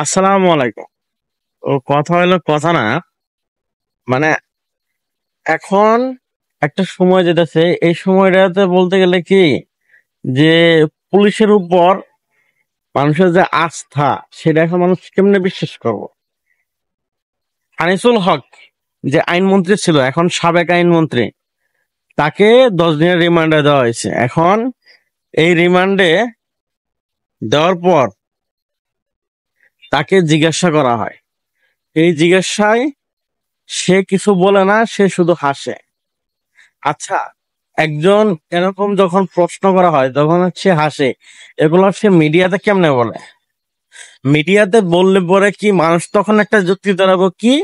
আসসালামু আলাইকুম। ও কথা হলো কথা না, মানে এখন একটা সময় যেতেছে, এই সময়টাতে বলতে গেলে কি যে পুলিশের উপর মানুষের যে আস্থা, সেটা এখন মানুষ কেমনে বিশ্বাস করবো? আনিসুল হক যে আইনমন্ত্রী ছিল, এখন সাবেক আইনমন্ত্রী, তাকে 10 দিনের রিমান্ডে দেওয়া হয়েছে। এখন এই রিমান্ডে দেওয়ার পর তাকে জিজ্ঞাসা করা হয়। এই জিজ্ঞাসায় সে কিছু বলে না, সে শুধু হাসে। আচ্ছা, একজন এরকম যখন প্রশ্ন করা হয় তখন হচ্ছে হাসে, এগুলো সে মিডিয়াতে কেমনে বলে? মিডিয়াতে বললে পরে কি মানুষ তখন একটা যুক্তি দাঁড়াবো কি,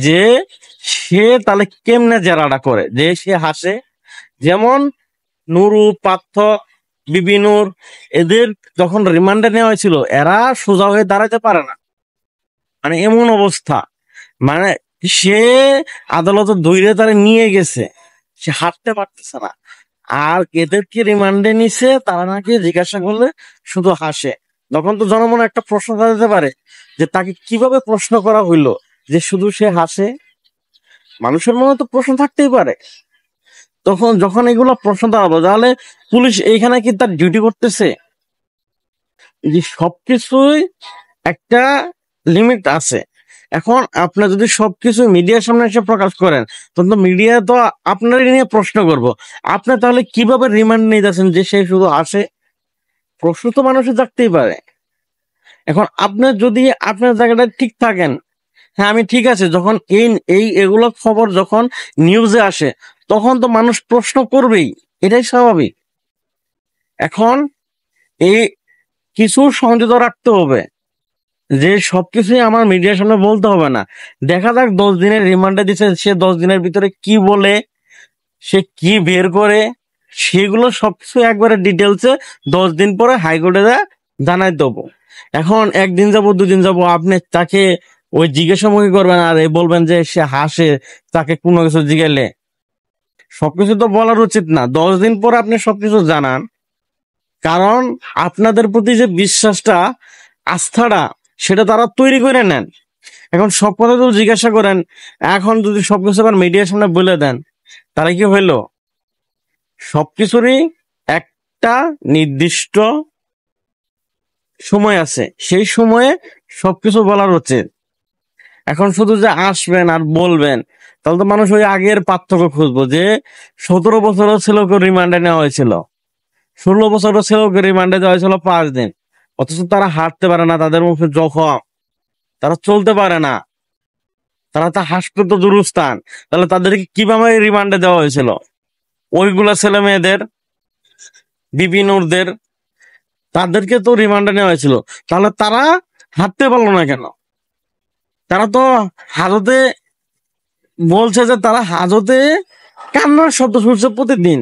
যে সে তাহলে কেমনে জেরাটা করে যে সে হাসে? যেমন নুরু, পার্থ, বিবিনুর, এদের যখন রিমান্ডে নেওয়া হয়েছিল এরা সোজা হয়ে দাঁড়াতে পারে না, মানে এমন অবস্থা। মানে সে আদালতে ধইরে তারা নিয়ে গেছে, সে হাঁটতে পারতেছে না। আর এদেরকে রিমান্ডে নিছে, তারা নাকি জিজ্ঞাসা করলে শুধু হাসে। তখন তো জনমনে একটা প্রশ্ন থাকতে পারে যে তাকে কিভাবে প্রশ্ন করা হইলো যে শুধু সে হাসে? মানুষের মনে তো প্রশ্ন থাকতেই পারে। তখন যখন এগুলো প্রশ্ন দাঁড়াবো, তাহলে পুলিশ এইখানে কি তার ডিউটি করতেছে? যে সবকিছুই একটা লিমিট আছে। এখন আপনার যদি সবকিছু মিডিয়ার সামনে এসে প্রকাশ করেন, তখন তো মিডিয়া তো আপনারই নিয়ে প্রশ্ন করব। আপনি তাহলে কিভাবে রিমান্ড নিয়ে যাচ্ছেন যে সে শুধু আসে? প্রশ্ন তো মানুষের জাগতেই পারে। এখন আপনার যদি আপনার জায়গাটা ঠিক থাকেন, হ্যাঁ আমি ঠিক আছে, যখন এই এই এগুলো খবর যখন নিউজে আসে তখন তো মানুষ প্রশ্ন করবেই, এটাই স্বাভাবিক। এখন এই কিছু সংযত রাখতে হবে, যে সবকিছুই আমার মিডিয়ার সামনে বলতে হবে না। দেখা যাক 10 দিনের রিমান্ডে দিচ্ছে, সে 10 দিনের ভিতরে কি বলে, সে কি বের করে, সেগুলো সবকিছু একবারে ডিটেলসে 10 দিন পরে হাইকোর্টে জানাই দেবো। এখন একদিন যাব, দুদিন যাব, আপনি তাকে ওই জিজ্ঞাসামুখী করবেন আর এই বলবেন যে সে হাসে, তাকে কোনো কিছু জিজ্ঞেলে সবকিছু তো বলার উচিত না। 10 দিন পরে আপনি সবকিছু জানান, কারণ আপনাদের প্রতি যে বিশ্বাসটা, আস্থাটা, সেটা তারা তৈরি করে নেন। এখন সব কথা তো জিজ্ঞাসা করেন, এখন যদি সবকিছু আবার মিডিয়ার সামনে বলে দেন, তাহলে কি হইলো? সবকিছুরই একটা নির্দিষ্ট সময় আছে, সেই সময়ে সবকিছু বলার উচিত। এখন শুধু যে আসবেন আর বলবেন, তাহলে তো মানুষ ওই আগের পার্থক্য খুঁজবো, যে 17 বছরও ছেলেকে রিমান্ডে নেওয়া হয়েছিল, 16 বছরও ছেলেকে রিমান্ডে দেওয়া হয়েছিল 5 দিন, অথচ তারা হাঁটতে পারে না, তাদের মুখে জখম, তারা চলতে পারে না, তারা তো হাসপাতাল তো দূরস্থান। তাহলে তাদেরকে কিভাবে রিমান্ডে দেওয়া হয়েছিল? ওইগুলা ছেলে মেয়েদের, বিপিনুরদের, তাদেরকে তো রিমান্ডে নেওয়া হয়েছিল। তাহলে তারা হাঁটতে পারলো না কেন? তারা তো হাজতে বলছে যে তারা হাজতে কান্নার শব্দ শুনছে প্রতিদিন,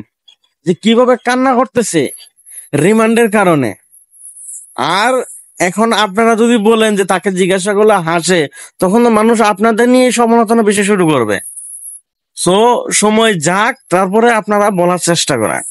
যে কিভাবে কান্না করতেছে রিমান্ডের কারণে। আর এখন আপনারা যদি বলেন যে তাকে জিজ্ঞাসা করলে হাসে, তখন তো মানুষ আপনাদের নিয়ে সমালোচনা বেশি শুরু করবে। সো সময় যাক, তারপরে আপনারা বলার চেষ্টা করেন।